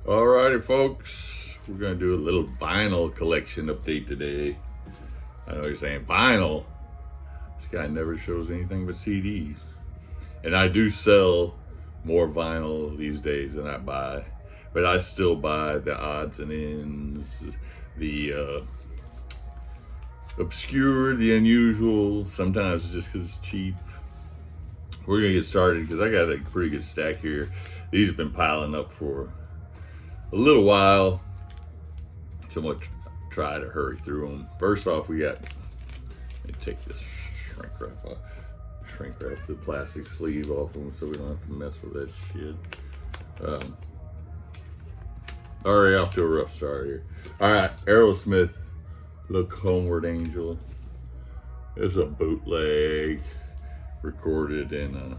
Alrighty, folks, we're gonna do a little vinyl collection update today. I know you're saying vinyl. This guy never shows anything but CDs, and I do sell more vinyl these days than I buy, but I still buy the odds and ends, the obscure, the unusual. Sometimes just because it's cheap. We're gonna get started because I got a pretty good stack here. These have been piling up for a little while, so I'm gonna try to hurry through them. First off, we got, let me take this shrink wrap the plastic sleeve off them so we don't have to mess with that shit. Already off to a rough start here. All right, Aerosmith, Look Homeward Angel. It's a bootleg recorded in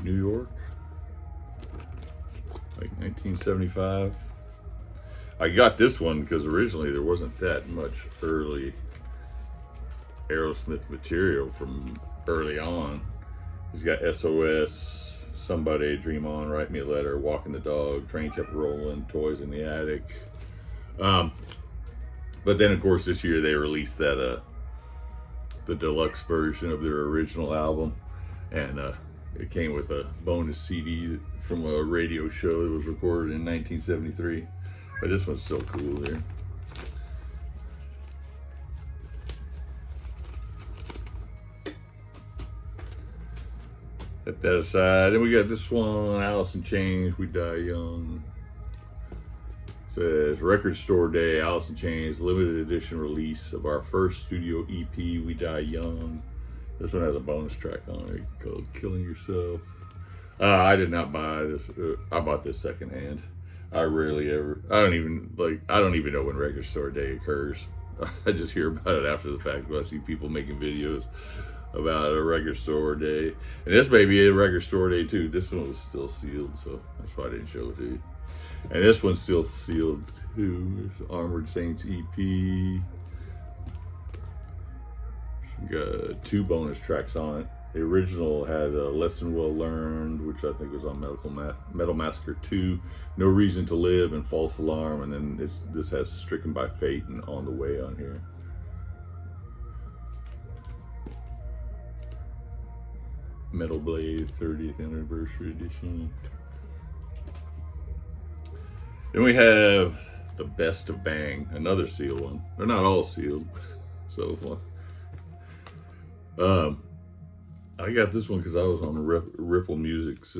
New York, like 1975. I got this one because originally there wasn't that much early Aerosmith material from early on. He's got SOS, Somebody, Dream On, Write Me a Letter, Walking the Dog, Train Kept Rolling, Toys in the Attic. But then of course this year they released that the deluxe version of their original album, and it came with a bonus CD from a radio show that was recorded in 1973. But this one's still cool here. Set that aside. Then we got this one, Alice in Chains, We Die Young. Says Record Store Day, Alice in Chains, limited edition release of our first studio EP, We Die Young. This one has a bonus track on it called Killing Yourself. I did not buy this. I bought this secondhand. I don't even know when Record Store Day occurs. I just hear about it after the fact when I see people making videos about a Record Store Day. And this may be a Record Store Day too. This one was still sealed, so that's why I didn't show it to you. And this one's still sealed too. There's Armored Saints EP. Got 2 bonus tracks on it. The original had a Lesson Well Learned, which I think was on Metal Massacre 2, No Reason to Live, and False Alarm. And then this has Stricken by Fate and On the Way on here. Metal Blade 30th Anniversary Edition. Then we have the Best of Bang, another sealed one. They're not all sealed, so I got this one because I was on Ripple Music's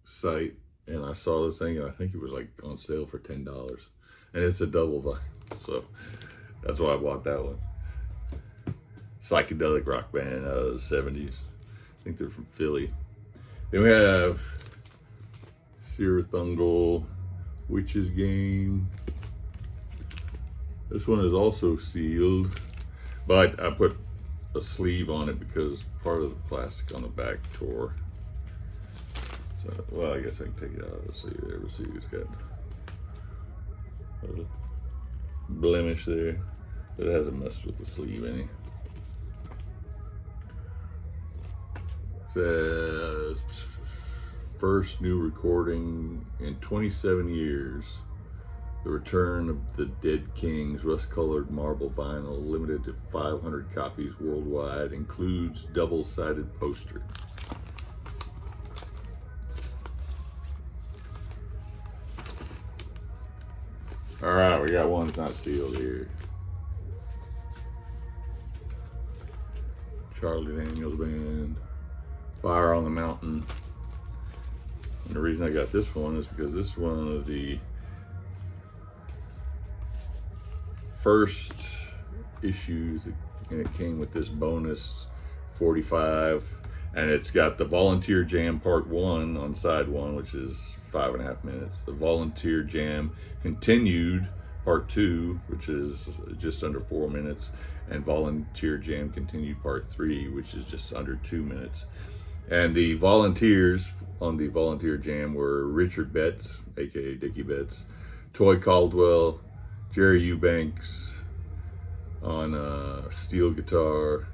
site, and I saw this thing, and I think it was like on sale for $10, and it's a double vinyl, so that's why I bought that one. Psychedelic rock band out of the 70s. I think they're from Philly. Then we have Cirith, Ungol, Witch's Game. This one is also sealed, but I put a sleeve on it because part of the plastic on the back tore. So, well, I guess I can take it out of the sleeve there. We'll see it's got a blemish there, but it hasn't messed with the sleeve any. Says first new recording in 27 years. The Return of the Dead Kings, rust-colored marble vinyl, limited to 500 copies worldwide, includes double-sided poster. All right, we got one that's not sealed here. Charlie Daniels Band, Fire on the Mountain. And the reason I got this one is because this is one of the first issues, and it came with this bonus 45, and it's got the Volunteer Jam Part 1 on side 1, which is 5.5 minutes. The Volunteer Jam Continued Part 2, which is just under 4 minutes, and Volunteer Jam Continued Part 3, which is just under 2 minutes. And the volunteers on the Volunteer Jam were Richard Betts, aka Dickie Betts, Toy Caldwell, Jerry Eubanks on steel guitar,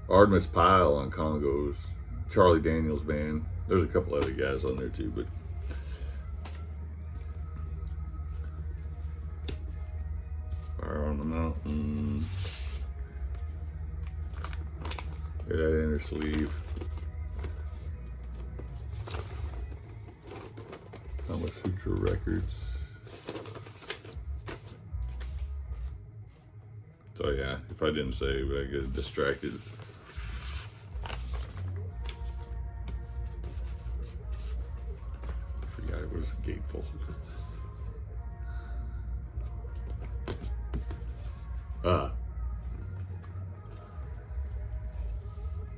Artemis Pyle on congos, Charlie Daniels Band. There's a couple other guys on there too, but Fire on the Mountain. Yeah, that inner sleeve. Kama Sutra Records. So yeah, if I didn't say, I get distracted. I forgot it was Gateful.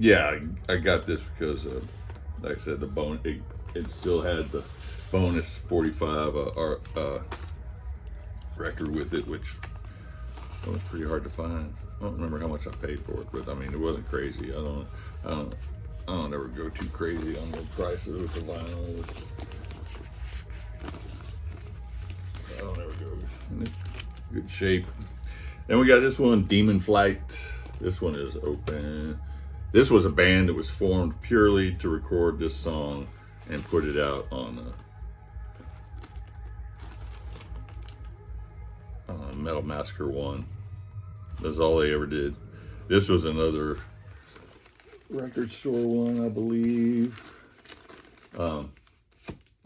Yeah, I got this because, like I said, the it still had the bonus 45 record with it, which was pretty hard to find. I don't remember how much I paid for it, but I mean, it wasn't crazy. I don't ever go too crazy on the prices with the vinyl. I don't ever go in good shape. Then we got this one, Demon Flight. This one is open. This was a band that was formed purely to record this song and put it out on Metal Massacre 1. That's all they ever did. This was another record store one, I believe. Like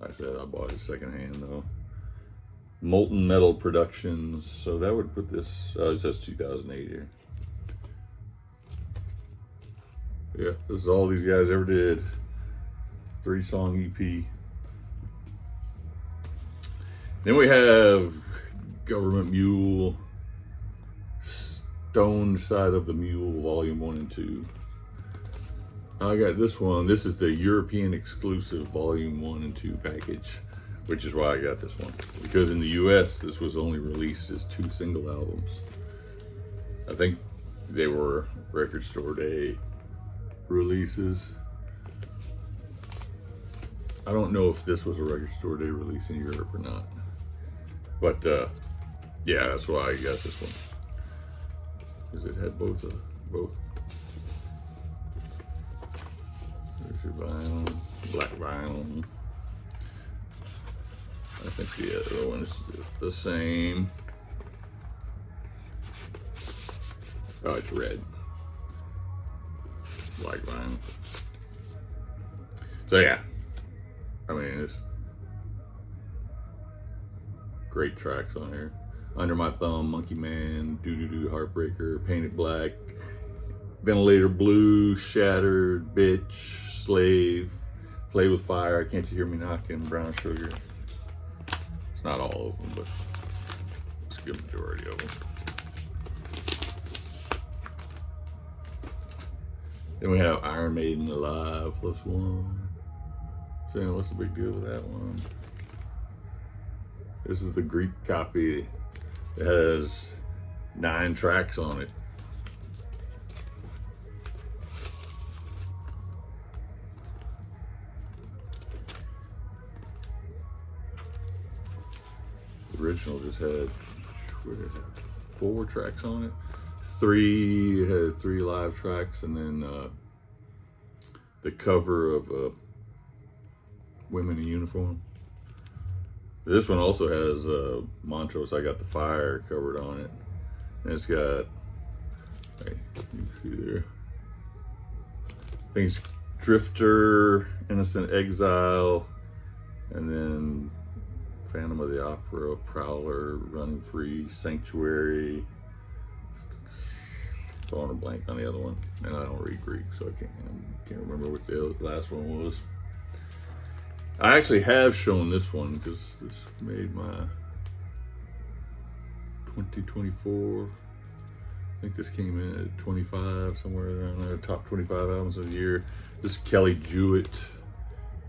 I said, I bought it secondhand though. Molten Metal Productions. So that would put this, it says 2008 here. Yeah, this is all these guys ever did. 3-song EP. Then we have Gov't Mule, Stone Side of the Mule, Volume 1 and 2. I got this one. This is the European exclusive Volume 1 and 2 package, which is why I got this one. Because in the US, this was only released as 2 single albums. I think they were record store day releases. I don't know if this was a record store day release in Europe or not. But yeah, that's why I got this one. Because it had both. There's your vinyl, black vinyl. I think the other one is the same. Oh, it's red. Black vinyl. So yeah, I mean, it's great tracks on here. Under My Thumb, Monkey Man, Doo Doo Doo, Heartbreaker, Painted Black, Ventilator Blue, Shattered, Bitch, Slave, Play With Fire, Can't You Hear Me Knocking, Brown Sugar. It's not all of them, but it's a good majority of them. Then we have Iron Maiden Alive +1. So what's the big deal with that one? This is the Greek copy. It has 9 tracks on it. The original just had 4 tracks on it. 3 had 3 live tracks, and then the cover of Women in Uniform. This one also has Montrose, I Got the Fire covered on it. And it's got, hey, you can see there, I think it's Drifter, Innocent Exile, and then Phantom of the Opera, Prowler, Running Free, Sanctuary. Drawing a blank on the other one, and I don't read Greek, so I can't remember what the last one was. I actually have shown this one because this made my 2024. I think this came in at 25, somewhere around there. Top 25 albums of the year. This is Kelley Juett,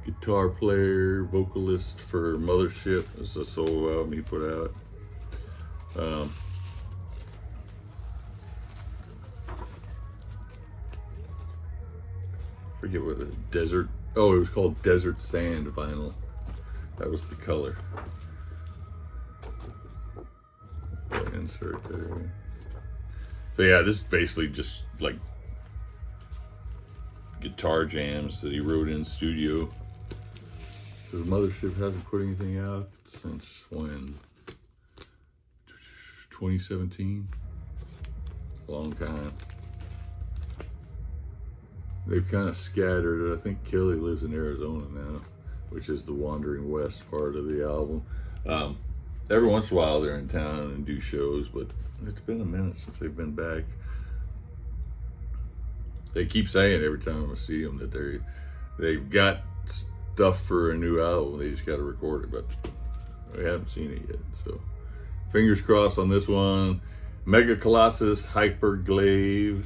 guitar player, vocalist for Mothership. This is a solo album he put out. Forget what the desert. Oh, it was called Desert Sand vinyl. That was the color. Insert there. So yeah, this is basically just like guitar jams that he wrote in studio. The Mothership hasn't put anything out since when? 2017? A long time. They've kind of scattered it. I think Kelley lives in Arizona now, which is the Wandering West part of the album. Every once in a while they're in town and do shows, but it's been a minute since they've been back. They keep saying every time I see them that they've got stuff for a new album. They just got to record it, but we haven't seen it yet. So fingers crossed on this one. Mega Colossus Hyperglaive.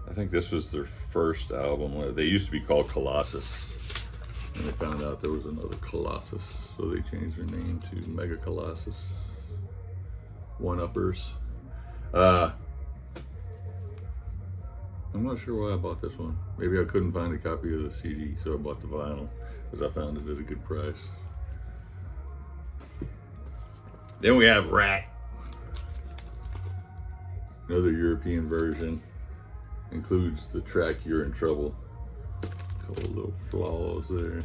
I think this was their first album. They used to be called Colossus, and they found out there was another Colossus, so they changed their name to Mega Colossus. One-uppers. I'm not sure why I bought this one. Maybe I couldn't find a copy of the CD, so I bought the vinyl because I found it at a good price. Then we have Ratt. Another European version. Includes the track You're in Trouble. A couple little flaws there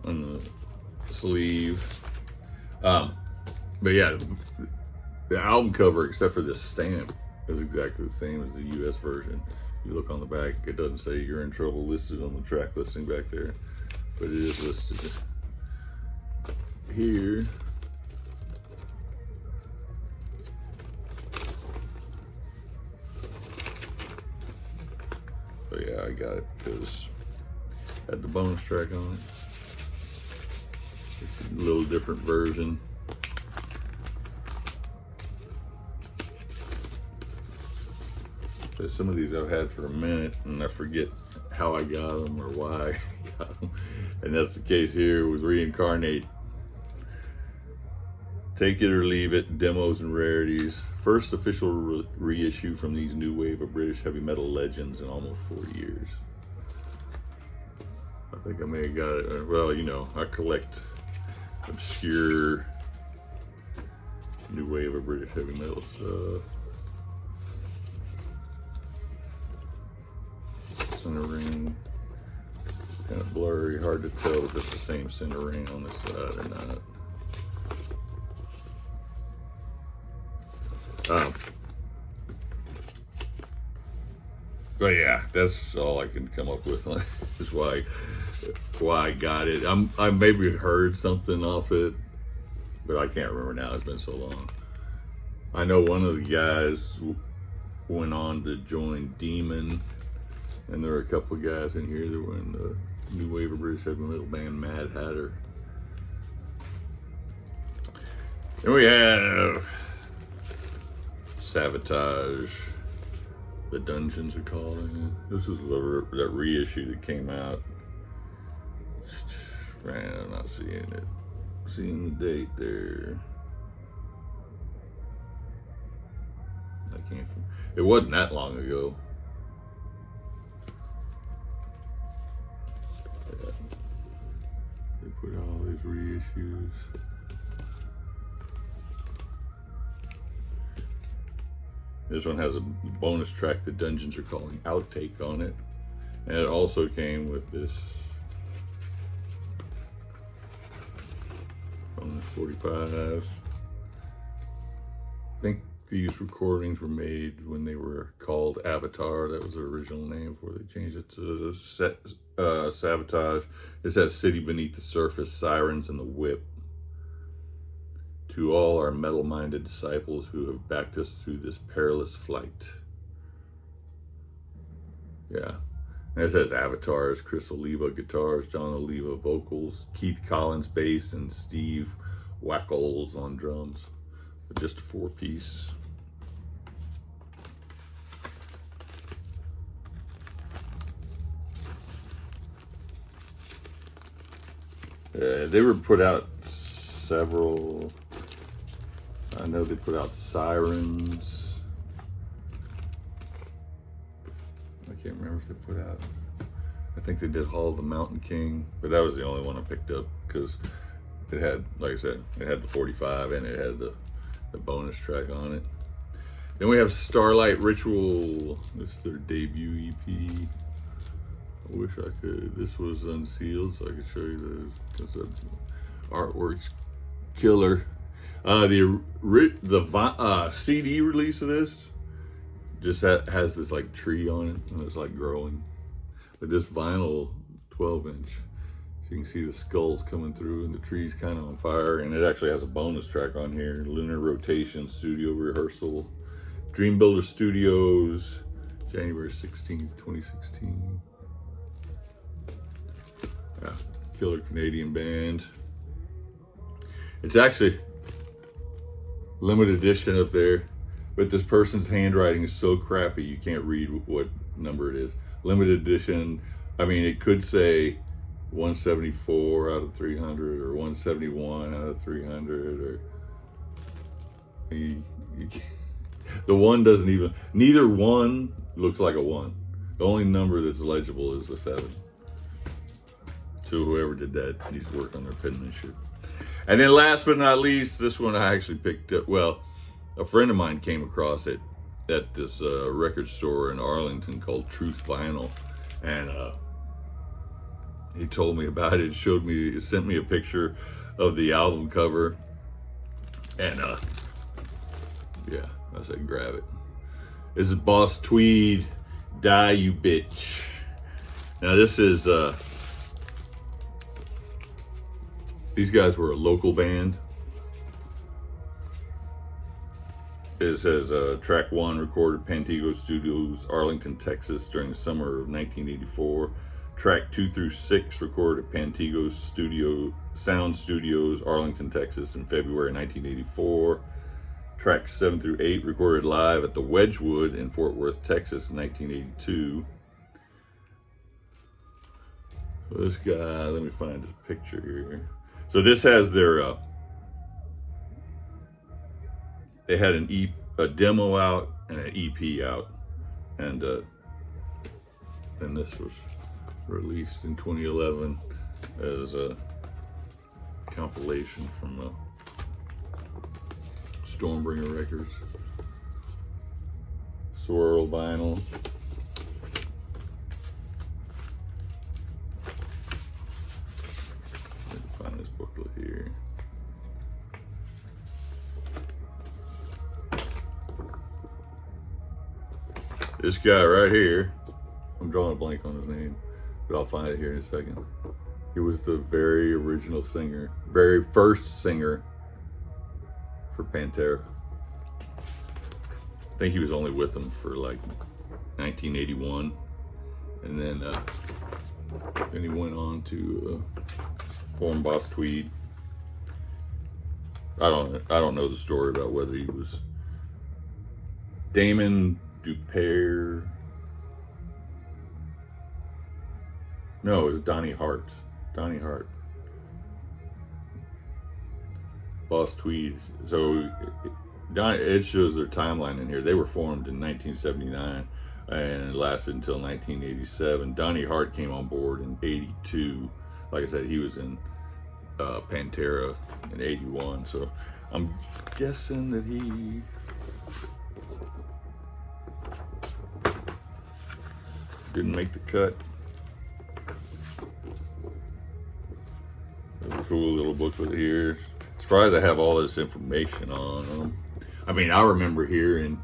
on the sleeve. But yeah, the album cover, except for this stamp, is exactly the same as the US version. You look on the back, it doesn't say You're in Trouble listed on the track listing back there, but it is listed here. So yeah, I got it because it had the bonus track on it. It's a little different version. But some of these I've had for a minute and I forget how I got them or why I got them. And that's the case here with Reincarnate. Take it or leave it, demos and rarities. First official reissue from these new wave of British heavy metal legends in almost 40 years. I think I may have got it. Well, you know, I collect obscure new wave of British heavy metal stuff. Center ring, kind of blurry, hard to tell if it's the same center ring on this side or not. But yeah, that's all I can come up with. Is why I got it. I maybe heard something off it, but I can't remember now. It's been so long. I know one of the guys went on to join Demon, and there were a couple of guys in here that were in the new wave of British heavy metal band Mad Hatter. And we have Savatage, the Dungeons are calling it. This is that reissue that came out. Man, I'm not seeing it. Seeing the date there. I can't. It wasn't that long ago. Yeah. They put all these reissues. This one has a bonus track the Dungeons are calling Outtake on it. And it also came with this bonus 45s. I think these recordings were made when they were called Avatar. That was their original name before they changed it to Savatage. It says City Beneath the Surface, Sirens, and the Whip. To all our metal-minded disciples who have backed us through this perilous flight. Yeah. And it says Avatars, Chris Oliva guitars, John Oliva vocals, Keith Collins bass, and Steve Wackles on drums. But just a 4-piece. They were put out several. I know they put out Sirens. I can't remember if they put out. I think they did Hall of the Mountain King, but that was the only one I picked up because it had, like I said, it had the 45 and it had the bonus track on it. Then we have Starlight Ritual. This is their debut EP. I wish I could. This was unsealed, so I could show you this. The artwork's killer. The CD release of this just has this like tree on it, and it's like growing. But this vinyl 12-inch, so you can see the skulls coming through, and the tree's kind of on fire. And it actually has a bonus track on here: Lunar Rotation Studio Rehearsal, Dream Builder Studios, January 16th, 2016. Yeah, killer Canadian band. It's actually limited edition up there, but this person's handwriting is so crappy you can't read what number it is. Limited edition, I mean, it could say 174 out of 300 or 171 out of 300, or the one doesn't even, neither one looks like a one. The only number that's legible is the 7. So whoever did that needs to work on their penmanship. And then last but not least, this one I actually picked up. Well, a friend of mine came across it at this record store in Arlington called Truth Vinyl. And he told me about it, sent me a picture of the album cover. And yeah, I said, grab it. This is Boss Tweed, Die You Bitch. Now this is, these guys were a local band. It says track 1 recorded Pantego Studios, Arlington, Texas during the summer of 1984. Track 2 through 6 recorded at Pantego Sound Studios, Arlington, Texas in February 1984. Tracks 7 through 8 recorded live at the Wedgwood in Fort Worth, Texas in 1982. So this guy, let me find his picture here. So this has their, they had a demo out and an EP out, and then this was released in 2011 as a compilation from Stormbringer Records. Swirl vinyl. Let me find this booklet here. This guy right here, I'm drawing a blank on his name, but I'll find it here in a second. He was the very original singer, very first singer for Pantera. I think he was only with them for like 1981, and then he went on to form Boss Tweed. I don't know the story about whether he was Damon Dupere. No, it was Donnie Hart. Donnie Hart. Boss Tweed. So it shows their timeline in here. They were formed in 1979 and lasted until 1987. Donnie Hart came on board in 82. Like I said, he was in Pantera in 81. So I'm guessing that he didn't make the cut. There's a cool little booklet here. Surprised I have all this information on them. I mean, I remember hearing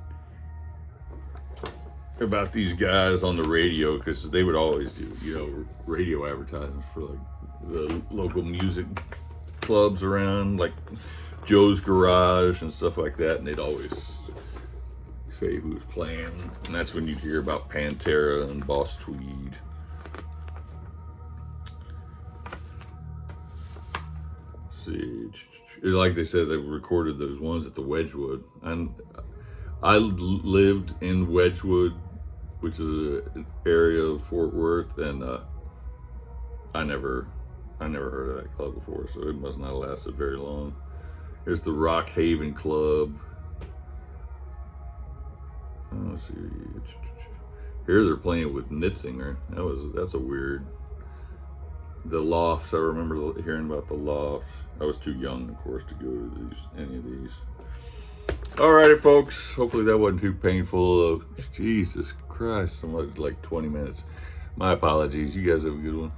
about these guys on the radio because they would always do, you know, radio advertisements for like the local music clubs around, like Joe's Garage and stuff like that, and they'd always say who was playing, and that's when you'd hear about Pantera and Boss Tweed. Let's see, like they said, they recorded those ones at the Wedgwood, and I lived in Wedgwood, which is an area of Fort Worth, and I never heard of that club before, so it must not have lasted very long. Here's the Rock Haven Club. Let's see. Here they're playing with Nitzinger. That's a weird. The lofts. I remember hearing about the lofts. I was too young, of course, to go to any of these. Alrighty, folks. Hopefully that wasn't too painful. Jesus Christ, so much, like 20 minutes. My apologies. You guys have a good one.